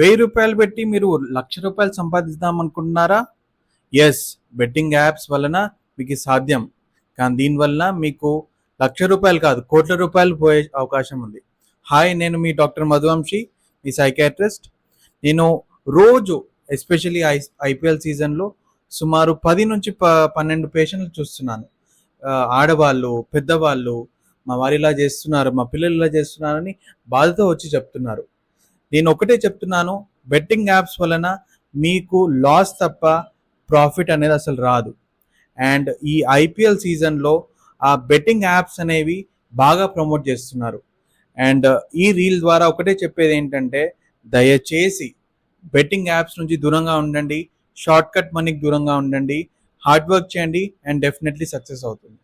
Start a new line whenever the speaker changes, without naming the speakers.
రూ. 1000 పెట్టి మీరు రూ. 1,00,000 సంపాదిద్దాం అనుకుంటున్నారా? ఎస్, బెట్టింగ్ యాప్స్ వలన మీకు సాధ్యం. కానీ దీనివల్ల మీకు రూ. 1,00,000 కాదు, కోట్ల రూపాయలు పోయే అవకాశం ఉంది. హాయ్, నేను మీ డాక్టర్ మధువంశీ, మీ సైకాట్రిస్ట్. నేను రోజు ఎస్పెషల్లీ ఐపీఎల్ సీజన్లో సుమారు 10 నుంచి 12 పేషెంట్లు చూస్తున్నాను. ఆడవాళ్ళు, పెద్దవాళ్ళు, మా వారు ఇలా చేస్తున్నారు, మా పిల్లలు ఇలా చేస్తున్నారని బాధతో వచ్చి చెప్తున్నారు. నేను ఒకటే చెప్తున్నాను, బెట్టింగ్ యాప్స్ వలన మీకు లాస్ తప్ప ప్రాఫిట్ అనేది అసలు రాదు. అండ్ ఈ ఐపీఎల్ సీజన్లో ఆ బెట్టింగ్ యాప్స్ అనేవి బాగా ప్రమోట్ చేస్తున్నారు. అండ్ ఈ రీల్ ద్వారా ఒకటే చెప్పేది ఏంటంటే, దయచేసి బెట్టింగ్ యాప్స్ నుంచి దూరంగా ఉండండి, షార్ట్ కట్ మనీకి దూరంగా ఉండండి, హార్డ్ వర్క్ చేయండి అండ్ డెఫినెట్లీ సక్సెస్ అవుతుంది.